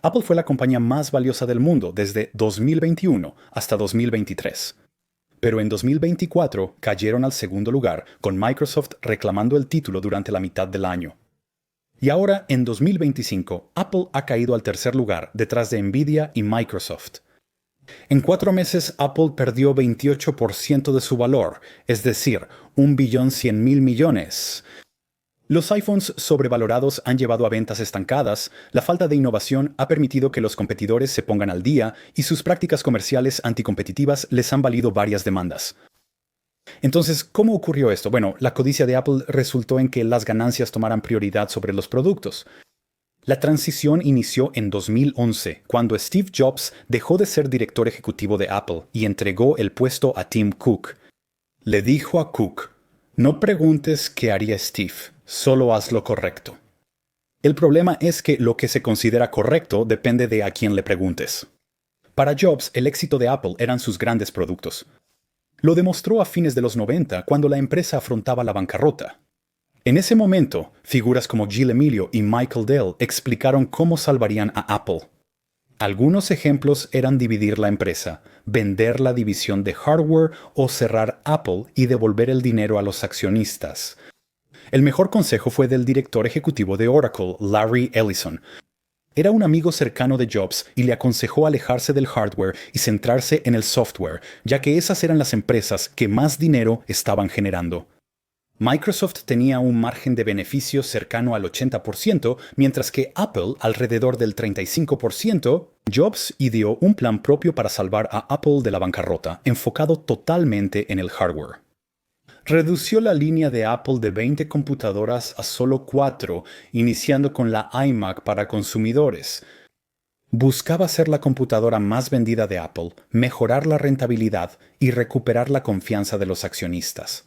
Apple fue la compañía más valiosa del mundo desde 2021 hasta 2023. Pero en 2024 cayeron al segundo lugar, con Microsoft reclamando el título durante la mitad del año. Y ahora, en 2025, Apple ha caído al tercer lugar, detrás de Nvidia y Microsoft. En 4 meses, Apple perdió 28% de su valor, es decir, 1.100.000.000.000. Los iPhones sobrevalorados han llevado a ventas estancadas, la falta de innovación ha permitido que los competidores se pongan al día y sus prácticas comerciales anticompetitivas les han valido varias demandas. Entonces, ¿cómo ocurrió esto? Bueno, la codicia de Apple resultó en que las ganancias tomaran prioridad sobre los productos. La transición inició en 2011, cuando Steve Jobs dejó de ser director ejecutivo de Apple y entregó el puesto a Tim Cook. Le dijo a Cook: no preguntes qué haría Steve, solo haz lo correcto. El problema es que lo que se considera correcto depende de a quién le preguntes. Para Jobs, el éxito de Apple eran sus grandes productos. Lo demostró a fines de los 90, cuando la empresa afrontaba la bancarrota. En ese momento, figuras como Gil Emilio y Michael Dell explicaron cómo salvarían a Apple. Algunos ejemplos eran dividir la empresa, vender la división de hardware o cerrar Apple y devolver el dinero a los accionistas. El mejor consejo fue del director ejecutivo de Oracle, Larry Ellison. Era un amigo cercano de Jobs y le aconsejó alejarse del hardware y centrarse en el software, ya que esas eran las empresas que más dinero estaban generando. Microsoft tenía un margen de beneficio cercano al 80%, mientras que Apple alrededor del 35%. Jobs ideó un plan propio para salvar a Apple de la bancarrota, enfocado totalmente en el hardware. Redució la línea de Apple de 20 computadoras a solo 4, iniciando con la iMac para consumidores. Buscaba ser la computadora más vendida de Apple, mejorar la rentabilidad y recuperar la confianza de los accionistas.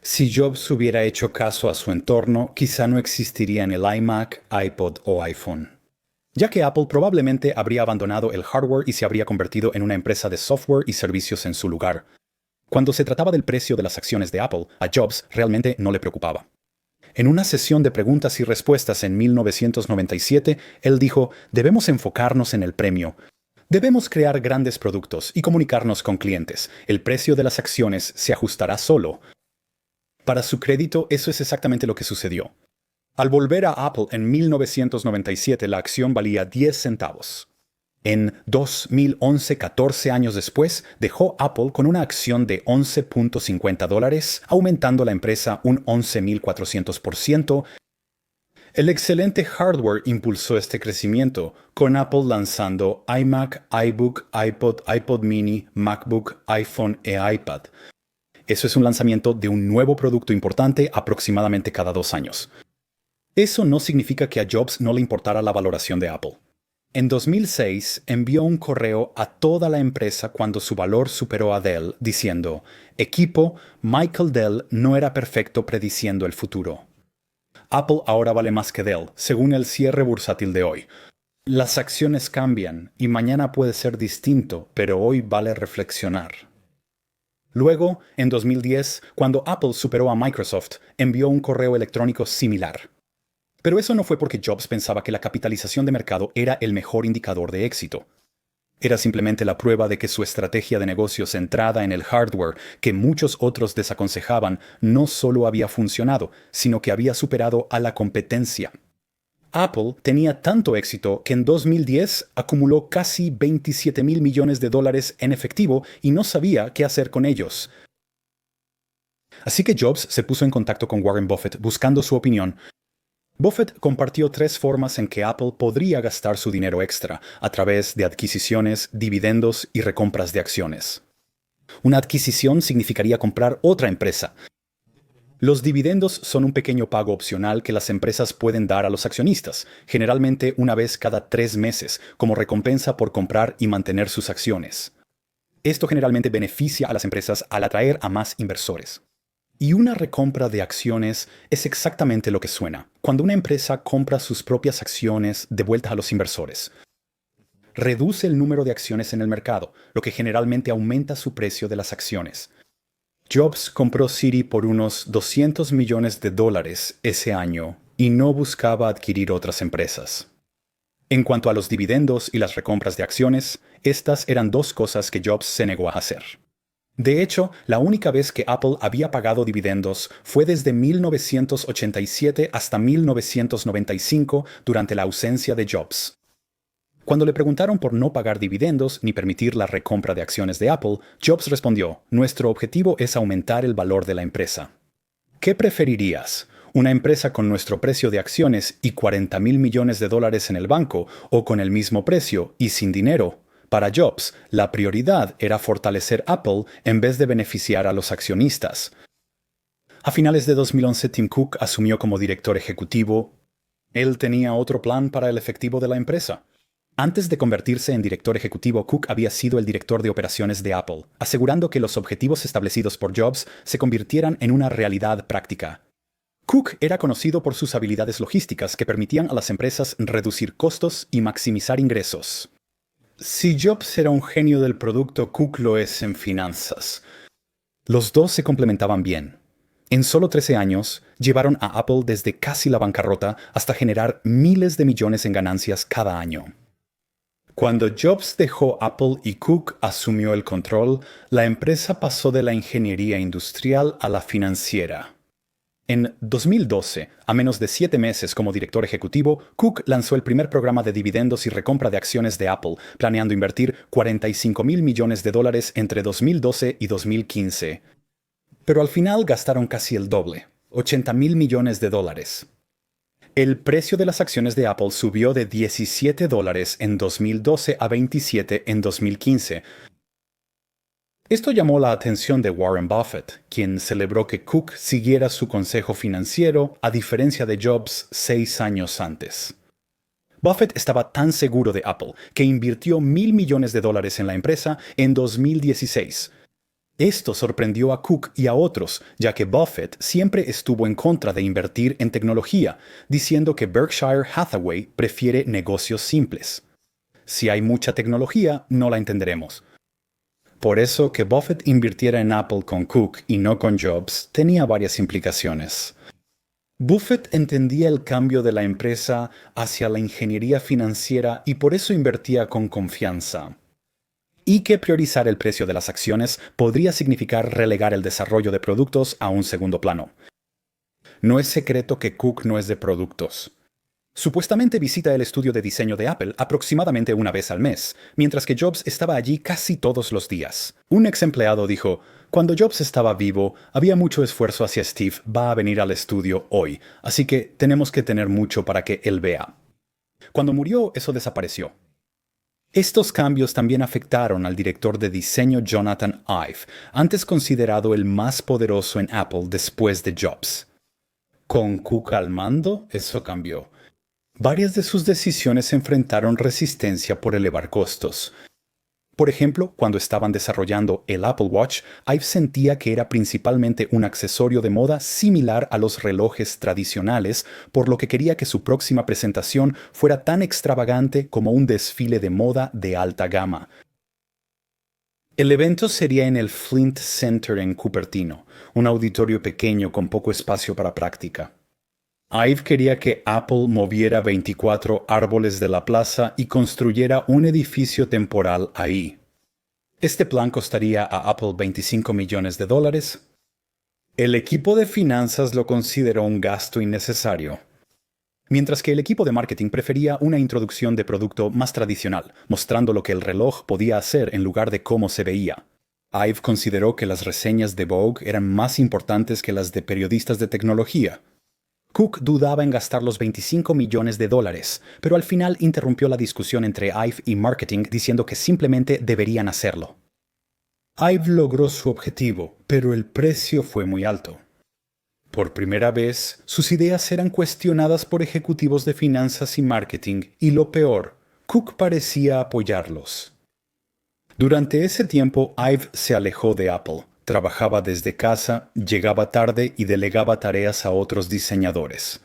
Si Jobs hubiera hecho caso a su entorno, quizá no existirían el iMac, iPod o iPhone, ya que Apple probablemente habría abandonado el hardware y se habría convertido en una empresa de software y servicios en su lugar. Cuando se trataba del precio de las acciones de Apple, a Jobs realmente no le preocupaba. En una sesión de preguntas y respuestas en 1997, él dijo: debemos enfocarnos en el premio. Debemos crear grandes productos y comunicarnos con clientes. El precio de las acciones se ajustará solo. Para su crédito, eso es exactamente lo que sucedió. Al volver a Apple en 1997, la acción valía 10 centavos. En 2011, 14 años después, dejó Apple con una acción de $11.50, aumentando la empresa un 11.400%. El excelente hardware impulsó este crecimiento, con Apple lanzando iMac, iBook, iPod, iPod mini, MacBook, iPhone e iPad. Eso es un lanzamiento de un nuevo producto importante aproximadamente cada 2 años. Eso no significa que a Jobs no le importara la valoración de Apple. En 2006 envió un correo a toda la empresa cuando su valor superó a Dell, diciendo: equipo, Michael Dell no era perfecto prediciendo el futuro. Apple ahora vale más que Dell, según el cierre bursátil de hoy. Las acciones cambian y mañana puede ser distinto, pero hoy vale reflexionar. Luego, en 2010, cuando Apple superó a Microsoft, envió un correo electrónico similar. Pero eso no fue porque Jobs pensaba que la capitalización de mercado era el mejor indicador de éxito. Era simplemente la prueba de que su estrategia de negocio centrada en el hardware, que muchos otros desaconsejaban, no solo había funcionado, sino que había superado a la competencia. Apple tenía tanto éxito que en 2010 acumuló casi $27.000 millones en efectivo y no sabía qué hacer con ellos. Así que Jobs se puso en contacto con Warren Buffett buscando su opinión. Buffett compartió 3 formas en que Apple podría gastar su dinero extra, a través de adquisiciones, dividendos y recompras de acciones. Una adquisición significaría comprar otra empresa. Los dividendos son un pequeño pago opcional que las empresas pueden dar a los accionistas, generalmente una vez cada 3 meses, como recompensa por comprar y mantener sus acciones. Esto generalmente beneficia a las empresas al atraer a más inversores. Y una recompra de acciones es exactamente lo que suena, cuando una empresa compra sus propias acciones de vuelta a los inversores. Reduce el número de acciones en el mercado, lo que generalmente aumenta su precio de las acciones. Jobs compró Citi por unos $200 millones ese año y no buscaba adquirir otras empresas. En cuanto a los dividendos y las recompras de acciones, estas eran dos cosas que Jobs se negó a hacer. De hecho, la única vez que Apple había pagado dividendos fue desde 1987 hasta 1995 durante la ausencia de Jobs. Cuando le preguntaron por no pagar dividendos ni permitir la recompra de acciones de Apple, Jobs respondió: "Nuestro objetivo es aumentar el valor de la empresa". ¿Qué preferirías? ¿Una empresa con nuestro precio de acciones y $40,000 millones en el banco, o con el mismo precio y sin dinero? Para Jobs, la prioridad era fortalecer Apple en vez de beneficiar a los accionistas. A finales de 2011, Tim Cook asumió como director ejecutivo. Él tenía otro plan para el efectivo de la empresa. Antes de convertirse en director ejecutivo, Cook había sido el director de operaciones de Apple, asegurando que los objetivos establecidos por Jobs se convirtieran en una realidad práctica. Cook era conocido por sus habilidades logísticas que permitían a las empresas reducir costos y maximizar ingresos. Si Jobs era un genio del producto, Cook lo es en finanzas. Los dos se complementaban bien. En solo 13 años, llevaron a Apple desde casi la bancarrota hasta generar miles de millones en ganancias cada año. Cuando Jobs dejó Apple y Cook asumió el control, la empresa pasó de la ingeniería industrial a la financiera. En 2012, a menos de 7 meses como director ejecutivo, Cook lanzó el primer programa de dividendos y recompra de acciones de Apple, planeando invertir $45,000 millones entre 2012 y 2015. Pero al final gastaron casi el doble, $80,000 millones. El precio de las acciones de Apple subió de $17 en 2012 a 27 en 2015. Esto llamó la atención de Warren Buffett, quien celebró que Cook siguiera su consejo financiero a diferencia de Jobs 6 años antes. Buffett estaba tan seguro de Apple que invirtió $1,000 millones en la empresa en 2016. Esto sorprendió a Cook y a otros, ya que Buffett siempre estuvo en contra de invertir en tecnología, diciendo que Berkshire Hathaway prefiere negocios simples. Si hay mucha tecnología, no la entenderemos. Por eso, que Buffett invirtiera en Apple con Cook y no con Jobs tenía varias implicaciones. Buffett entendía el cambio de la empresa hacia la ingeniería financiera y por eso invertía con confianza. Y que priorizar el precio de las acciones podría significar relegar el desarrollo de productos a un segundo plano. No es secreto que Cook no es de productos. Supuestamente visita el estudio de diseño de Apple aproximadamente una vez al mes, mientras que Jobs estaba allí casi todos los días. Un ex empleado dijo: "Cuando Jobs estaba vivo, había mucho esfuerzo hacia Steve va a venir al estudio hoy, así que tenemos que tener mucho para que él vea". Cuando murió, eso desapareció. Estos cambios también afectaron al director de diseño Jonathan Ive, antes considerado el más poderoso en Apple después de Jobs. Con Cook al mando, eso cambió. Varias de sus decisiones enfrentaron resistencia por elevar costos. Por ejemplo, cuando estaban desarrollando el Apple Watch, Ive sentía que era principalmente un accesorio de moda similar a los relojes tradicionales, por lo que quería que su próxima presentación fuera tan extravagante como un desfile de moda de alta gama. El evento sería en el Flint Center en Cupertino, un auditorio pequeño con poco espacio para práctica. Ive quería que Apple moviera 24 árboles de la plaza y construyera un edificio temporal ahí. Este plan costaría a Apple $25 millones. El equipo de finanzas lo consideró un gasto innecesario, mientras que el equipo de marketing prefería una introducción de producto más tradicional, mostrando lo que el reloj podía hacer en lugar de cómo se veía. Ive consideró que las reseñas de Vogue eran más importantes que las de periodistas de tecnología. Cook dudaba en gastar los $25 millones, pero al final interrumpió la discusión entre Ive y marketing diciendo que simplemente deberían hacerlo. Ive logró su objetivo, pero el precio fue muy alto. Por primera vez, sus ideas eran cuestionadas por ejecutivos de finanzas y marketing, y lo peor, Cook parecía apoyarlos. Durante ese tiempo, Ive se alejó de Apple. Trabajaba desde casa, llegaba tarde y delegaba tareas a otros diseñadores.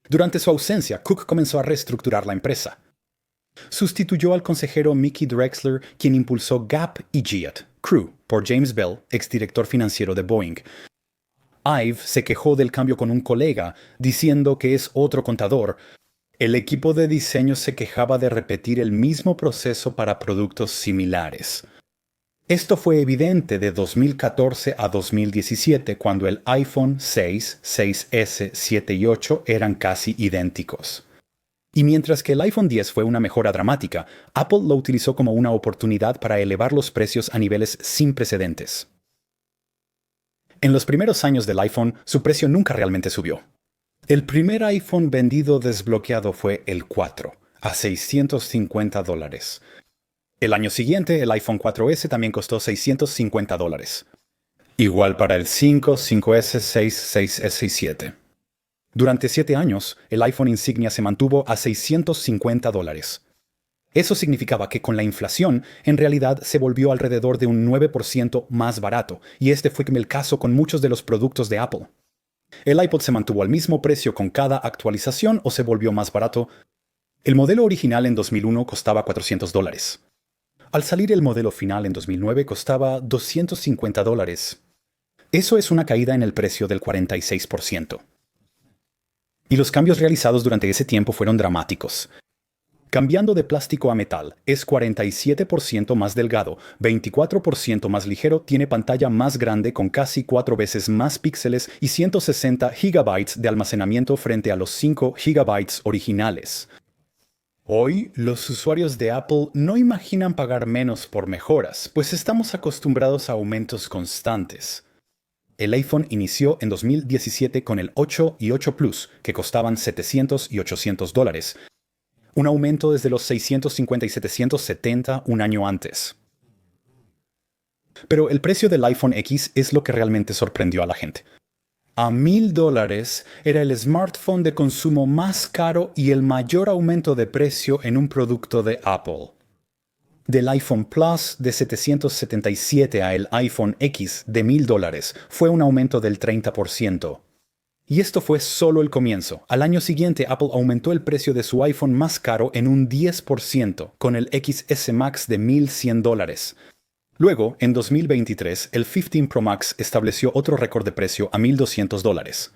Durante su ausencia, Cook comenzó a reestructurar la empresa. Sustituyó al consejero Mickey Drexler, quien impulsó Gap y Jet, Crew, por James Bell, exdirector financiero de Boeing. Ive se quejó del cambio con un colega, diciendo que es otro contador, El equipo de diseño se quejaba de repetir el mismo proceso para productos similares. Esto fue evidente de 2014 a 2017, cuando el iPhone 6, 6S, 7 y 8 eran casi idénticos. Y mientras que el iPhone 10 fue una mejora dramática, Apple lo utilizó como una oportunidad para elevar los precios a niveles sin precedentes. En los primeros años del iPhone, su precio nunca realmente subió. El primer iPhone vendido desbloqueado fue el 4, a $650. El año siguiente, el iPhone 4S también costó $650. Igual para el 5, 5S, 6, 6S y 7. Durante 7 años, el iPhone insignia se mantuvo a $650. Eso significaba que con la inflación, en realidad se volvió alrededor de un 9% más barato, y este fue el caso con muchos de los productos de Apple. El iPod se mantuvo al mismo precio con cada actualización o se volvió más barato. El modelo original en 2001 costaba $400. Al salir el modelo final en 2009 costaba $250. Eso es una caída en el precio del 46%. Y los cambios realizados durante ese tiempo fueron dramáticos. Cambiando de plástico a metal, es 47% más delgado, 24% más ligero, tiene pantalla más grande con casi 4 veces más píxeles y 160 GB de almacenamiento frente a los 5 GB originales. Hoy, los usuarios de Apple no imaginan pagar menos por mejoras, pues estamos acostumbrados a aumentos constantes. El iPhone inició en 2017 con el 8 y 8 Plus, que costaban $700 y $800, un aumento desde los $650 y $770 un año antes. Pero el precio del iPhone X es lo que realmente sorprendió a la gente. A $1,000 era el smartphone de consumo más caro y el mayor aumento de precio en un producto de Apple. Del iPhone Plus de $777 a el iPhone X de $1,000 fue un aumento del 30%. Y esto fue solo el comienzo. Al año siguiente, Apple aumentó el precio de su iPhone más caro en un 10%, con el XS Max de $1,100. Luego, en 2023, el 15 Pro Max estableció otro récord de precio a $1,200.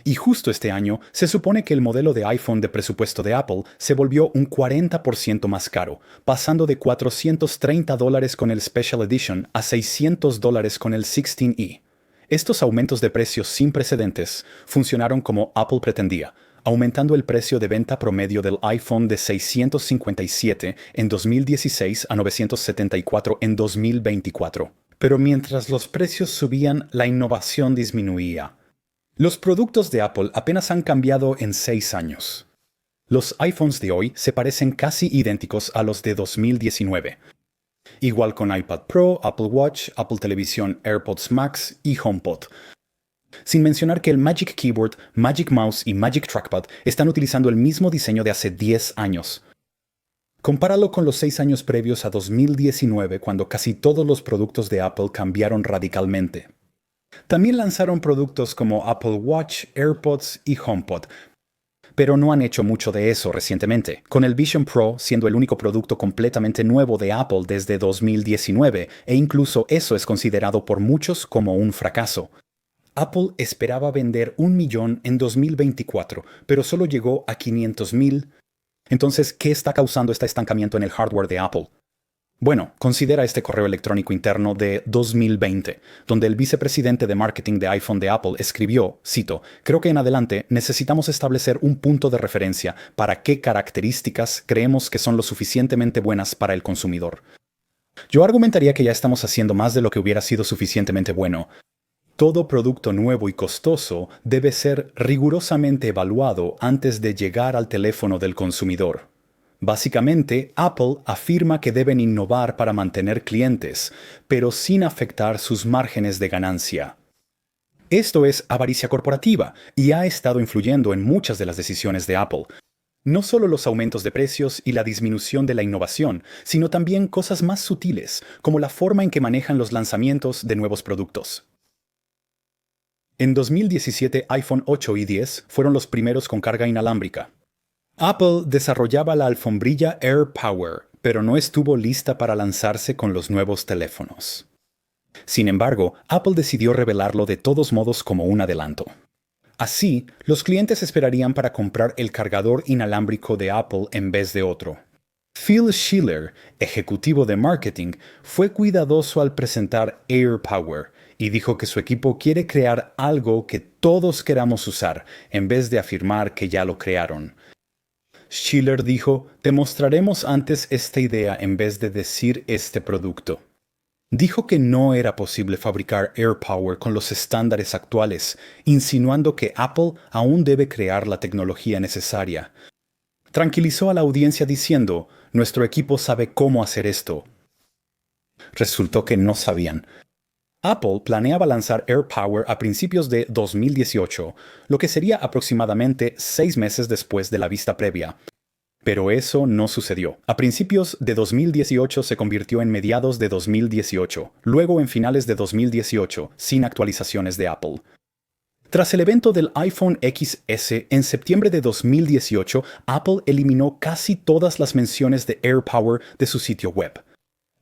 Y justo este año, se supone que el modelo de iPhone de presupuesto de Apple se volvió un 40% más caro, pasando de $430 con el Special Edition a $600 con el 16e. Estos aumentos de precios sin precedentes funcionaron como Apple pretendía, aumentando el precio de venta promedio del iPhone de $657 en 2016 a $974 en 2024. Pero mientras los precios subían, la innovación disminuía. Los productos de Apple apenas han cambiado en 6 años. Los iPhones de hoy se parecen casi idénticos a los de 2019. Igual con iPad Pro, Apple Watch, Apple Televisión, AirPods Max y HomePod. Sin mencionar que el Magic Keyboard, Magic Mouse y Magic Trackpad están utilizando el mismo diseño de hace 10 años. Compáralo con los 6 años previos a 2019, cuando casi todos los productos de Apple cambiaron radicalmente. También lanzaron productos como Apple Watch, AirPods y HomePod, pero no han hecho mucho de eso recientemente, con el Vision Pro siendo el único producto completamente nuevo de Apple desde 2019, e incluso eso es considerado por muchos como un fracaso. Apple esperaba vender 1 millón en 2024, pero solo llegó a 500,000. Entonces, ¿qué está causando este estancamiento en el hardware de Apple? Bueno, considera este correo electrónico interno de 2020, donde el vicepresidente de marketing de iPhone de Apple escribió, cito, «Creo que en adelante necesitamos establecer un punto de referencia para qué características creemos que son lo suficientemente buenas para el consumidor. Yo argumentaría que ya estamos haciendo más de lo que hubiera sido suficientemente bueno. Todo producto nuevo y costoso debe ser rigurosamente evaluado antes de llegar al teléfono del consumidor». Básicamente, Apple afirma que deben innovar para mantener clientes, pero sin afectar sus márgenes de ganancia. Esto es avaricia corporativa y ha estado influyendo en muchas de las decisiones de Apple. No solo los aumentos de precios y la disminución de la innovación, sino también cosas más sutiles, como la forma en que manejan los lanzamientos de nuevos productos. En 2017, iPhone 8 y 10 fueron los primeros con carga inalámbrica. Apple desarrollaba la alfombrilla AirPower, pero no estuvo lista para lanzarse con los nuevos teléfonos. Sin embargo, Apple decidió revelarlo de todos modos como un adelanto. Así, los clientes esperarían para comprar el cargador inalámbrico de Apple en vez de otro. Phil Schiller, ejecutivo de marketing, fue cuidadoso al presentar AirPower y dijo que su equipo quiere crear algo que todos queramos usar, en vez de afirmar que ya lo crearon. Schiller dijo, te mostraremos antes esta idea en vez de decir este producto. Dijo que no era posible fabricar AirPower con los estándares actuales, insinuando que Apple aún debe crear la tecnología necesaria. Tranquilizó a la audiencia diciendo, nuestro equipo sabe cómo hacer esto. Resultó que no sabían. Apple planeaba lanzar AirPower a principios de 2018, lo que sería aproximadamente 6 meses después de la vista previa. Pero eso no sucedió. A principios de 2018 se convirtió en mediados de 2018, luego en finales de 2018, sin actualizaciones de Apple. Tras el evento del iPhone XS en septiembre de 2018, Apple eliminó casi todas las menciones de AirPower de su sitio web.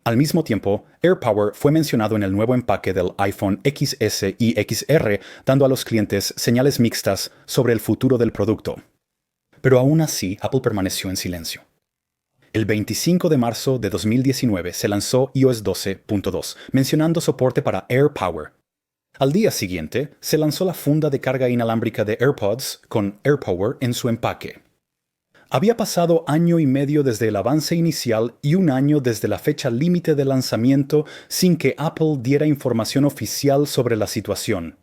Al mismo tiempo, AirPower fue mencionado en el nuevo empaque del iPhone XS y XR, dando a los clientes señales mixtas sobre el futuro del producto. Pero aún así, Apple permaneció en silencio. El 25 de marzo de 2019 se lanzó iOS 12.2, mencionando soporte para AirPower. Al día siguiente, se lanzó la funda de carga inalámbrica de AirPods con AirPower en su empaque. Había pasado año y medio desde el avance inicial y un año desde la fecha límite de lanzamiento sin que Apple diera información oficial sobre la situación.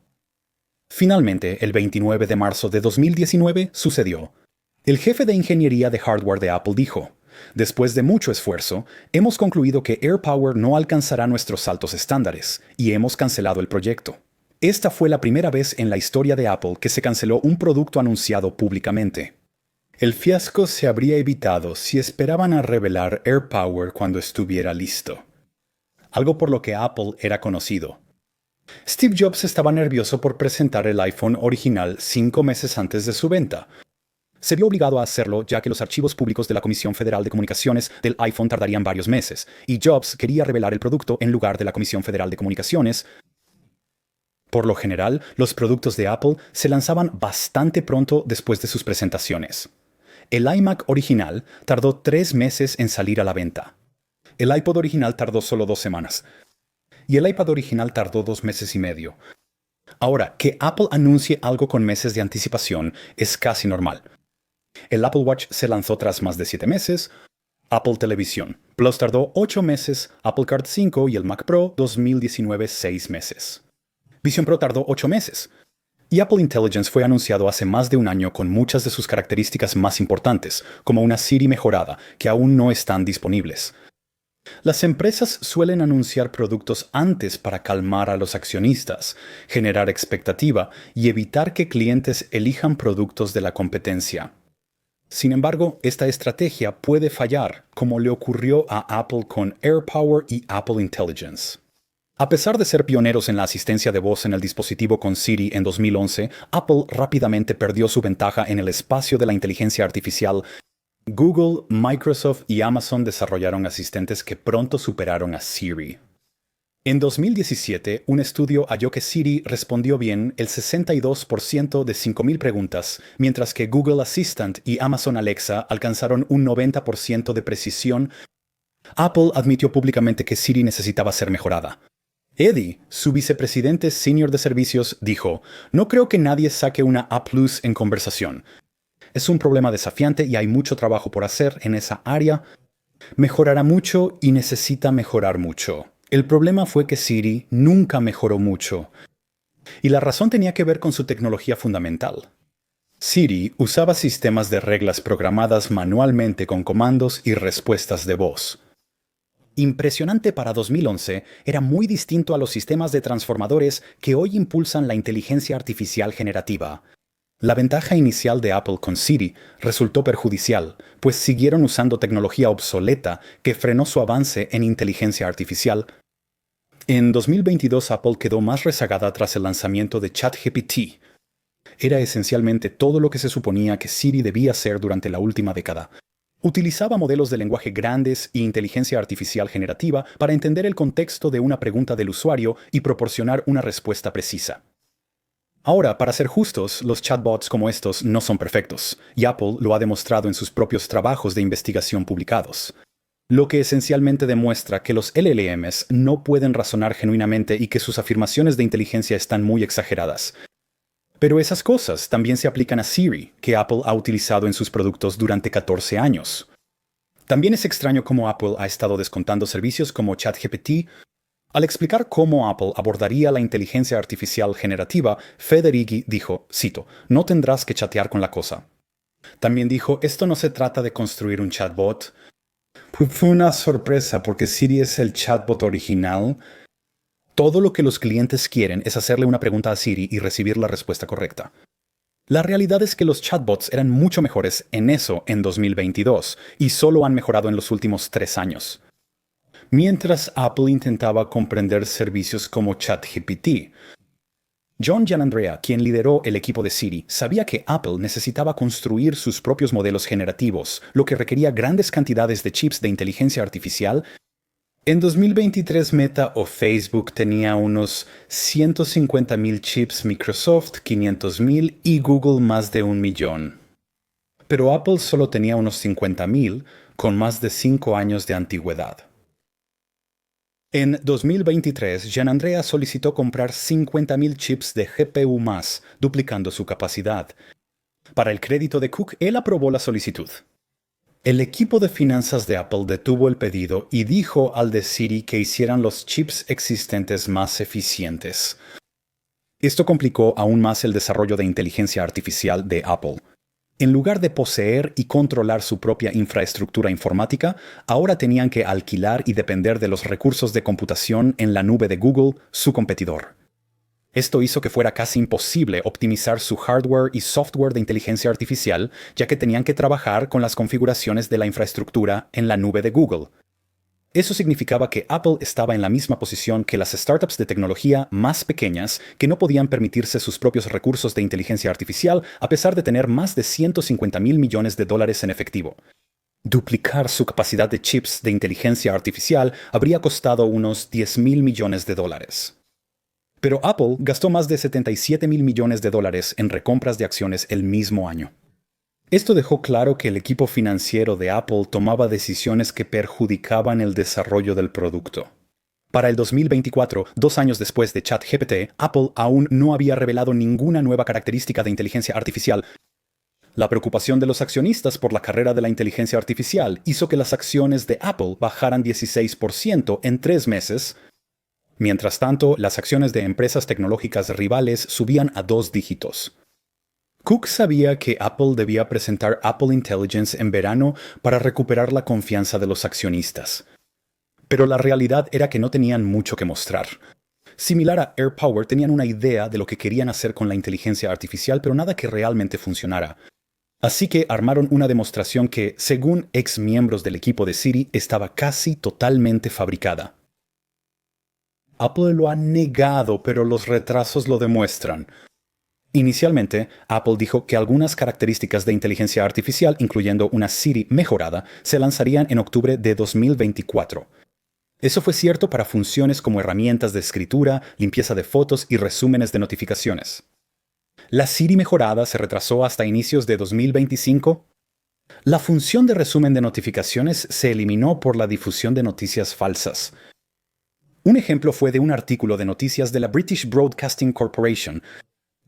Finalmente, el 29 de marzo de 2019 sucedió. El jefe de ingeniería de hardware de Apple dijo, después de mucho esfuerzo, hemos concluido que AirPower no alcanzará nuestros altos estándares y hemos cancelado el proyecto. Esta fue la primera vez en la historia de Apple que se canceló un producto anunciado públicamente. El fiasco se habría evitado si esperaban a revelar AirPower cuando estuviera listo. Algo por lo que Apple era conocido. Steve Jobs estaba nervioso por presentar el iPhone original 5 meses antes de su venta. Se vio obligado a hacerlo ya que los archivos públicos de la Comisión Federal de Comunicaciones del iPhone tardarían varios meses, y Jobs quería revelar el producto en lugar de la Comisión Federal de Comunicaciones. Por lo general, los productos de Apple se lanzaban bastante pronto después de sus presentaciones. El iMac original tardó 3 meses en salir a la venta. El iPod original tardó solo 2 semanas. Y el iPad original tardó 2 meses y medio. Ahora, que Apple anuncie algo con meses de anticipación es casi normal. El Apple Watch se lanzó tras más de 7 meses. Apple Televisión Plus tardó 8 meses, Apple Card 5 y el Mac Pro 2019 6 meses. Vision Pro tardó 8 meses. Y Apple Intelligence fue anunciado hace más de un año con muchas de sus características más importantes, como una Siri mejorada, que aún no están disponibles. Las empresas suelen anunciar productos antes para calmar a los accionistas, generar expectativa y evitar que clientes elijan productos de la competencia. Sin embargo, esta estrategia puede fallar, como le ocurrió a Apple con AirPower y Apple Intelligence. A pesar de ser pioneros en la asistencia de voz en el dispositivo con Siri en 2011, Apple rápidamente perdió su ventaja en el espacio de la inteligencia artificial. Google, Microsoft y Amazon desarrollaron asistentes que pronto superaron a Siri. En 2017, un estudio halló que Siri respondió bien el 62% de 5.000 preguntas, mientras que Google Assistant y Amazon Alexa alcanzaron un 90% de precisión. Apple admitió públicamente que Siri necesitaba ser mejorada. Eddie, su vicepresidente senior de servicios, dijo, no creo que nadie saque una A+ en conversación. Es un problema desafiante y hay mucho trabajo por hacer en esa área. Mejorará mucho y necesita mejorar mucho. El problema fue que Siri nunca mejoró mucho. Y la razón tenía que ver con su tecnología fundamental. Siri usaba sistemas de reglas programadas manualmente con comandos y respuestas de voz. Impresionante para 2011, era muy distinto a los sistemas de transformadores que hoy impulsan la inteligencia artificial generativa. La ventaja inicial de Apple con Siri resultó perjudicial, pues siguieron usando tecnología obsoleta que frenó su avance en inteligencia artificial. En 2022 Apple quedó más rezagada tras el lanzamiento de ChatGPT. Era esencialmente todo lo que se suponía que Siri debía ser durante la última década. Utilizaba modelos de lenguaje grandes y inteligencia artificial generativa para entender el contexto de una pregunta del usuario y proporcionar una respuesta precisa. Ahora, para ser justos, los chatbots como estos no son perfectos, y Apple lo ha demostrado en sus propios trabajos de investigación publicados. Lo que esencialmente demuestra que los LLMs no pueden razonar genuinamente y que sus afirmaciones de inteligencia están muy exageradas. Pero esas cosas también se aplican a Siri, que Apple ha utilizado en sus productos durante 14 años. También es extraño cómo Apple ha estado descontando servicios como ChatGPT. Al explicar cómo Apple abordaría la inteligencia artificial generativa, Federighi dijo, cito, "No tendrás que chatear con la cosa". También dijo, esto no se trata de construir un chatbot. Fue una sorpresa porque Siri es el chatbot original. Todo lo que los clientes quieren es hacerle una pregunta a Siri y recibir la respuesta correcta. La realidad es que los chatbots eran mucho mejores en eso en 2022 y solo han mejorado en los últimos 3 años. Mientras Apple intentaba comprender servicios como ChatGPT, John Giannandrea, quien lideró el equipo de Siri, sabía que Apple necesitaba construir sus propios modelos generativos, lo que requería grandes cantidades de chips de inteligencia artificial. En 2023 Meta o Facebook tenía unos 150,000 chips, Microsoft 500,000 y Google más de 1,000,000. Pero Apple solo tenía unos 50,000 con más de 5 años de antigüedad. En 2023, Giannandrea solicitó comprar 50,000 chips de GPU más, duplicando su capacidad. Para el crédito de Cook, él aprobó la solicitud. El equipo de finanzas de Apple detuvo el pedido y dijo al de Siri que hicieran los chips existentes más eficientes. Esto complicó aún más el desarrollo de inteligencia artificial de Apple. En lugar de poseer y controlar su propia infraestructura informática, ahora tenían que alquilar y depender de los recursos de computación en la nube de Google, su competidor. Esto hizo que fuera casi imposible optimizar su hardware y software de inteligencia artificial, ya que tenían que trabajar con las configuraciones de la infraestructura en la nube de Google. Eso significaba que Apple estaba en la misma posición que las startups de tecnología más pequeñas que no podían permitirse sus propios recursos de inteligencia artificial a pesar de tener más de 150,000 millones de dólares en efectivo. Duplicar su capacidad de chips de inteligencia artificial habría costado unos 10,000 millones de dólares. Pero Apple gastó más de 77,000 millones de dólares en recompras de acciones el mismo año. Esto dejó claro que el equipo financiero de Apple tomaba decisiones que perjudicaban el desarrollo del producto. Para el 2024, 2 años después de ChatGPT, Apple aún no había revelado ninguna nueva característica de inteligencia artificial. La preocupación de los accionistas por la carrera de la inteligencia artificial hizo que las acciones de Apple bajaran 16% en 3 meses. Mientras tanto, las acciones de empresas tecnológicas rivales subían a 2 dígitos. Cook sabía que Apple debía presentar Apple Intelligence en verano para recuperar la confianza de los accionistas. Pero la realidad era que no tenían mucho que mostrar. Similar a AirPower, tenían una idea de lo que querían hacer con la inteligencia artificial, pero nada que realmente funcionara. Así que armaron una demostración que, según ex miembros del equipo de Siri, estaba casi totalmente fabricada. Apple lo ha negado, pero los retrasos lo demuestran. Inicialmente, Apple dijo que algunas características de inteligencia artificial, incluyendo una Siri mejorada, se lanzarían en octubre de 2024. Eso fue cierto para funciones como herramientas de escritura, limpieza de fotos y resúmenes de notificaciones. La Siri mejorada se retrasó hasta inicios de 2025. La función de resumen de notificaciones se eliminó por la difusión de noticias falsas. Un ejemplo fue de un artículo de noticias de la British Broadcasting Corporation.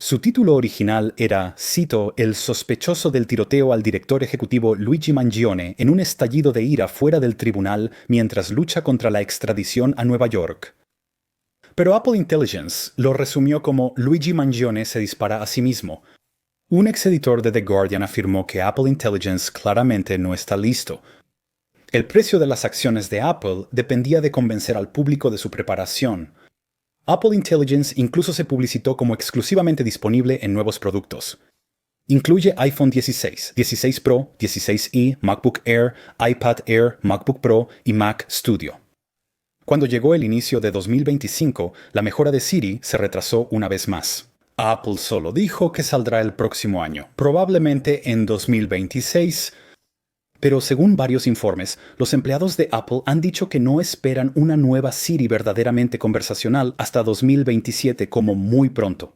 Su título original era, cito, "El sospechoso del tiroteo al director ejecutivo Luigi Mangione en un estallido de ira fuera del tribunal mientras lucha contra la extradición a Nueva York". Pero Apple Intelligence lo resumió como "Luigi Mangione se dispara a sí mismo". Un ex-editor de The Guardian afirmó que Apple Intelligence claramente no está listo. El precio de las acciones de Apple dependía de convencer al público de su preparación. Apple Intelligence incluso se publicitó como exclusivamente disponible en nuevos productos. Incluye iPhone 16, 16 Pro, 16i, MacBook Air, iPad Air, MacBook Pro y Mac Studio. Cuando llegó el inicio de 2025, la mejora de Siri se retrasó una vez más. Apple solo dijo que saldrá el próximo año, probablemente en 2026. Pero según varios informes, los empleados de Apple han dicho que no esperan una nueva Siri verdaderamente conversacional hasta 2027 como muy pronto.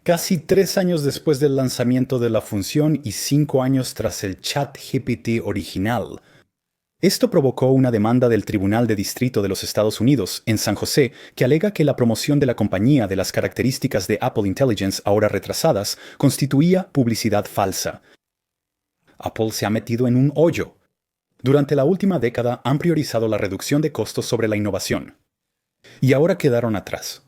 Casi 3 años después del lanzamiento de la función y 5 años tras el ChatGPT original. Esto provocó una demanda del Tribunal de Distrito de los Estados Unidos, en San José, que alega que la promoción de la compañía de las características de Apple Intelligence ahora retrasadas constituía publicidad falsa. Apple se ha metido en un hoyo. Durante la última década han priorizado la reducción de costos sobre la innovación. Y ahora quedaron atrás.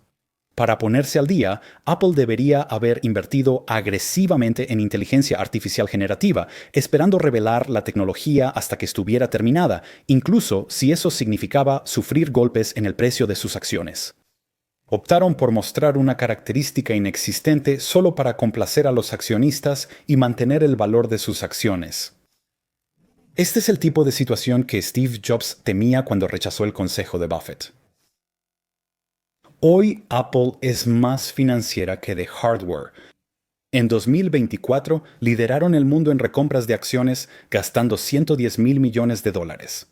Para ponerse al día, Apple debería haber invertido agresivamente en inteligencia artificial generativa, esperando revelar la tecnología hasta que estuviera terminada, incluso si eso significaba sufrir golpes en el precio de sus acciones. Optaron por mostrar una característica inexistente solo para complacer a los accionistas y mantener el valor de sus acciones. Este es el tipo de situación que Steve Jobs temía cuando rechazó el consejo de Buffett. Hoy Apple es más financiera que de hardware. En 2024 lideraron el mundo en recompras de acciones gastando $110,000 millones.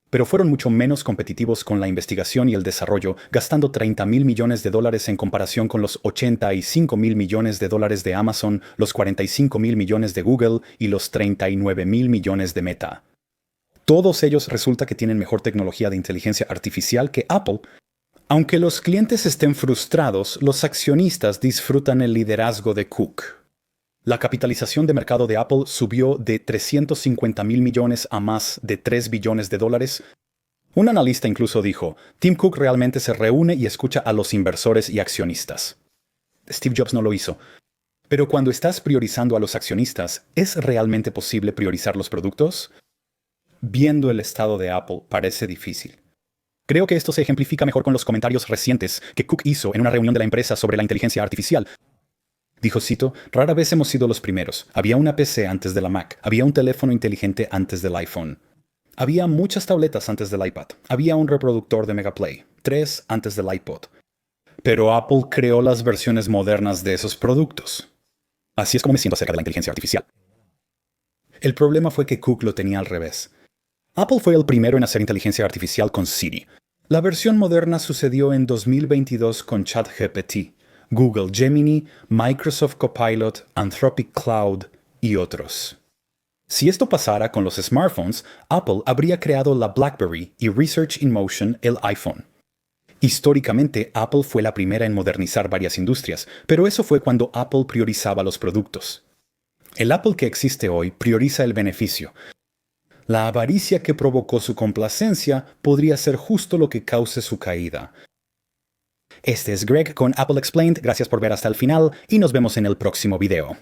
Pero fueron mucho menos competitivos con la investigación y el desarrollo, gastando $30,000 millones en comparación con los $85,000 millones de Amazon, los $45,000 millones de Google y los $39,000 millones de Meta. Todos ellos resulta que tienen mejor tecnología de inteligencia artificial que Apple. Aunque los clientes estén frustrados, los accionistas disfrutan el liderazgo de Cook. La capitalización de mercado de Apple subió de $350,000 millones a más de $3 billones. Un analista incluso dijo, Tim Cook realmente se reúne y escucha a los inversores y accionistas. Steve Jobs no lo hizo. Pero cuando estás priorizando a los accionistas, ¿es realmente posible priorizar los productos? Viendo el estado de Apple, parece difícil. Creo que esto se ejemplifica mejor con los comentarios recientes que Cook hizo en una reunión de la empresa sobre la inteligencia artificial. Dijo, cito, rara vez hemos sido los primeros. Había una PC antes de la Mac. Había un teléfono inteligente antes del iPhone. Había muchas tabletas antes del iPad. Había un reproductor de Megaplay. 3 antes del iPod. Pero Apple creó las versiones modernas de esos productos. Así es como me siento acerca de la inteligencia artificial. El problema fue que Cook lo tenía al revés. Apple fue el primero en hacer inteligencia artificial con Siri. La versión moderna sucedió en 2022 con ChatGPT, Google Gemini, Microsoft Copilot, Anthropic Cloud y otros. Si esto pasara con los smartphones, Apple habría creado la BlackBerry y Research in Motion el iPhone. Históricamente, Apple fue la primera en modernizar varias industrias, pero eso fue cuando Apple priorizaba los productos. El Apple que existe hoy prioriza el beneficio. La avaricia que provocó su complacencia podría ser justo lo que cause su caída. Este es Greg con Apple Explained, gracias por ver hasta el final y nos vemos en el próximo video.